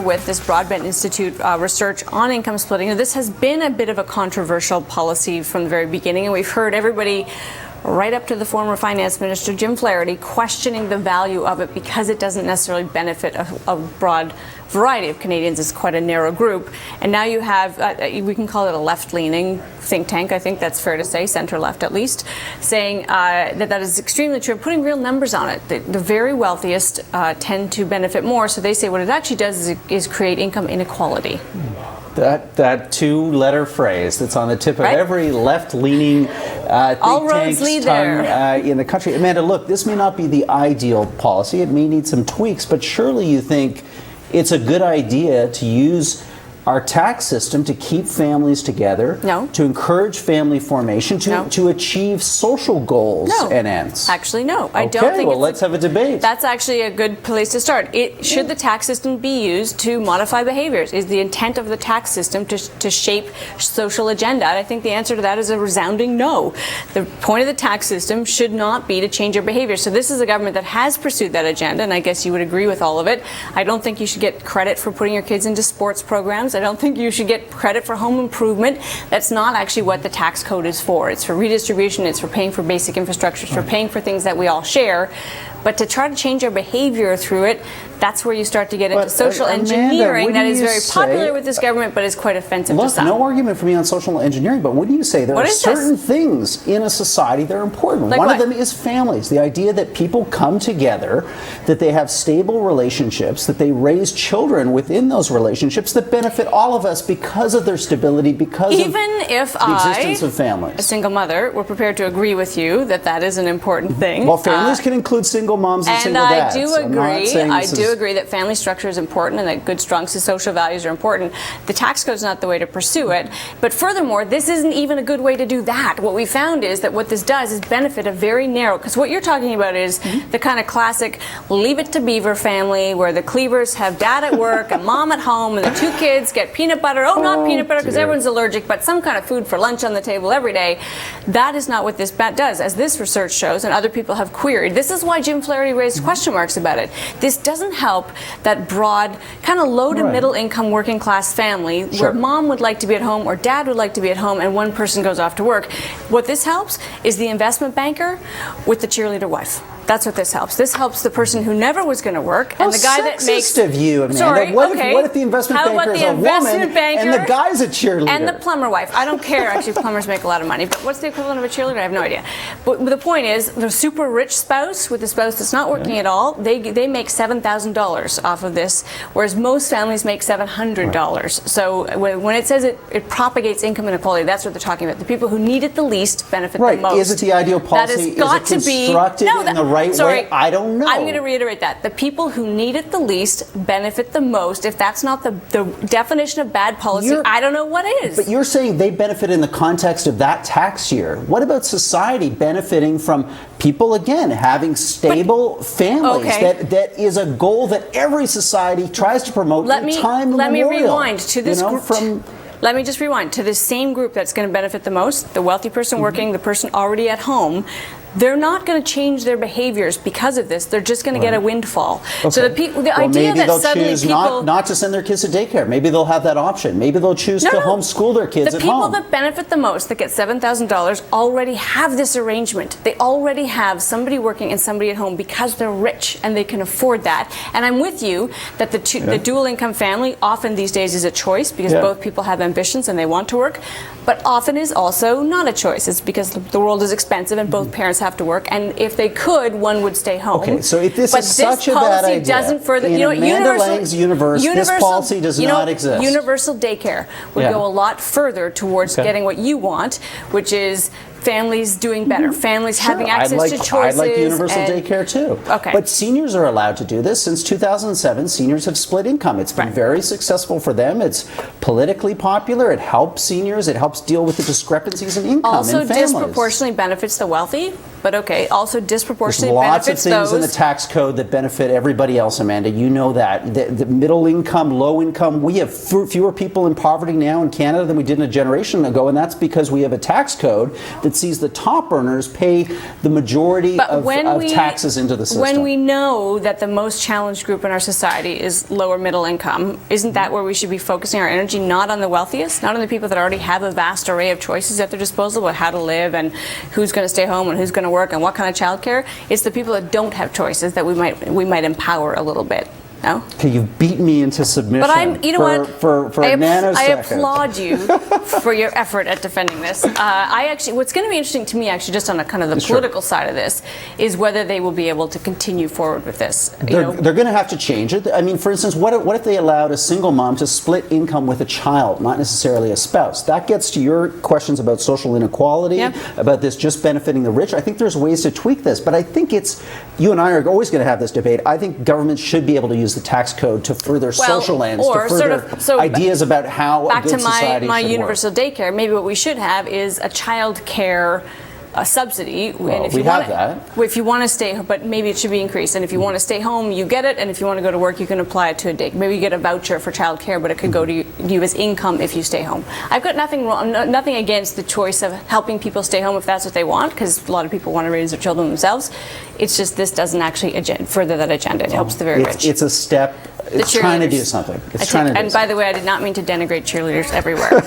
With this Broadbent Institute research on income splitting. Now, this has been a bit of a controversial policy from the very beginning, and we've heard everybody right up to the former finance minister, Jim Flaherty, questioning the value of it because it doesn't necessarily benefit a broad variety of Canadians. It's quite a narrow group. And now you have, we can call it a left-leaning think tank, I think that's fair to say, center-left at least, saying that is extremely true, putting real numbers on it. The very wealthiest tend to benefit more, so they say what it actually does is create income inequality. That two-letter phrase that's on the tip of every left-leaning think tank's tongue in the country. Amanda, look, this may not be the ideal policy. It may need some tweaks, but surely you think it's a good idea to use our tax system to keep families together, to encourage family formation, to achieve social goals and ends. Actually, no. I don't think. Well, let's have a debate. That's actually a good place to start. Should the tax system be used to modify behaviors? Is the intent of the tax system to shape social agenda? And I think the answer to that is a resounding no. The point of the tax system should not be to change your behavior. So this is a government that has pursued that agenda, and I guess you would agree with all of it. I don't think you should get credit for putting your kids into sports programs. I don't think you should get credit for home improvement. That's not actually what the tax code is for. It's for redistribution. It's for paying for basic infrastructure. It's for paying for things that we all share. But to try to change our behavior through it, that's where you start to get into social engineering that is very popular with this government, but is quite offensive to some. No argument for me on social engineering, but wouldn't you say there are certain things in a society that are important? One of them is families. The idea that people come together, that they have stable relationships, that they raise children within those relationships that benefit all of us because of their stability, because of the existence of families. A single mother, were prepared to agree with you that that is an important thing. Well, families can include single moms and single dads. And I do agree that family structure is important and that good, strong social values are important. The tax code is not the way to pursue it. But furthermore, this isn't even a good way to do that. What we found is that what this does is benefit a very narrow, because what you're talking about is the kind of classic Leave It to Beaver family where the Cleavers have dad at work and mom at home and the two kids get peanut butter. Not peanut butter because everyone's allergic, but some kind of food for lunch on the table every day. That is not what this does, as this research shows and other people have queried. This is why Jim Flaherty raised question marks about it. This doesn't help that broad, kind of low to middle income working class family where mom would like to be at home or dad would like to be at home and one person goes off to work. What this helps is the investment banker with the cheerleader wife. That's what this helps. This helps the person who never was going to work and the guy that makes. Of you, Amanda. What if the investment banker is a woman and the guy's a cheerleader? And the plumber wife. I don't care. Actually, plumbers make a lot of money. But what's the equivalent of a cheerleader? I have no idea. But the point is, the super rich spouse with the spouse that's not working at all, they make $7,000 off of this, whereas most families make $700. So when it says it propagates income inequality, that's what they're talking about. The people who need it the least benefit the most. Is it the ideal policy? Is it constructed in the right way? I don't know. I'm going to reiterate that. The people who need it the least benefit the most. If that's not the definition of bad policy, I don't know what is. But you're saying they benefit in the context of that tax year. What about society benefiting from people, again, having stable families? That is a goal that every society tries to promote time immemorial. Let me rewind to this group. Let me just rewind to this same group that's going to benefit the most, the wealthy person working, the person already at home. They're not going to change their behaviors because of this. They're just going to get a windfall. So the idea that suddenly people not to send their kids to daycare. Maybe they'll have that option. Maybe they'll choose to homeschool their kids at home. The people that benefit the most, that get $7,000, already have this arrangement. They already have somebody working and somebody at home because they're rich and they can afford that. And I'm with you that the dual income family often these days is a choice because both people have ambitions and they want to work, but often is also not a choice. It's because the world is expensive and both parents have to work, and if they could, one would stay home. Okay, so if this is such a bad idea, doesn't further, in Amanda Lang's universe, this policy does not exist. Universal daycare would go a lot further towards getting what you want, which is families doing better, families having access to choices. I'd like universal daycare too. Okay. But seniors are allowed to do this. Since 2007, seniors have split income. It's been very successful for them. It's politically popular. It helps seniors. It helps deal with the discrepancies in income in families. Also disproportionately benefits the wealthy. but okay. Also There's disproportionately lots of benefits things in the those. tax code that benefit everybody else, Amanda. You know that. The middle income, low income, we have fewer people in poverty now in Canada than we did a generation ago, and that's because we have a tax code that sees the top earners pay the majority of taxes into the system. When we know that the most challenged group in our society is lower middle income, isn't that where we should be focusing our energy, not on the wealthiest, not on the people that already have a vast array of choices at their disposal about how to live and who's going to stay home and who's going to work and what kind of childcare? It's the people that don't have choices that we might empower a little bit. No? Okay, you've beat me into submission. But you know what? For a nanosecond. I applaud you for your effort at defending this. What's going to be interesting to me, actually, just on a kind of the political side of this, is whether they will be able to continue forward with this. They're going to have to change it. I mean, for instance, what if they allowed a single mom to split income with a child, not necessarily a spouse? That gets to your questions about social inequality, about this just benefiting the rich. I think there's ways to tweak this, but I think you and I are always going to have this debate. I think governments should be able to use the tax code to further social ends, to further ideas about how a good society should work. Back to my universal daycare, maybe what we should have is a child care subsidy. Well, and if we have that. If you want to stay, but maybe it should be increased. And if you want to stay home, you get it. And if you want to go to work, you can apply it to a day. Maybe you get a voucher for child care, but it could go to you as income if you stay home. I've got nothing wrong, nothing against the choice of helping people stay home if that's what they want, because a lot of people want to raise their children themselves. It's just this doesn't actually further that agenda. It helps the very rich. It's a step. It's trying to do something. And by the way, I did not mean to denigrate cheerleaders everywhere.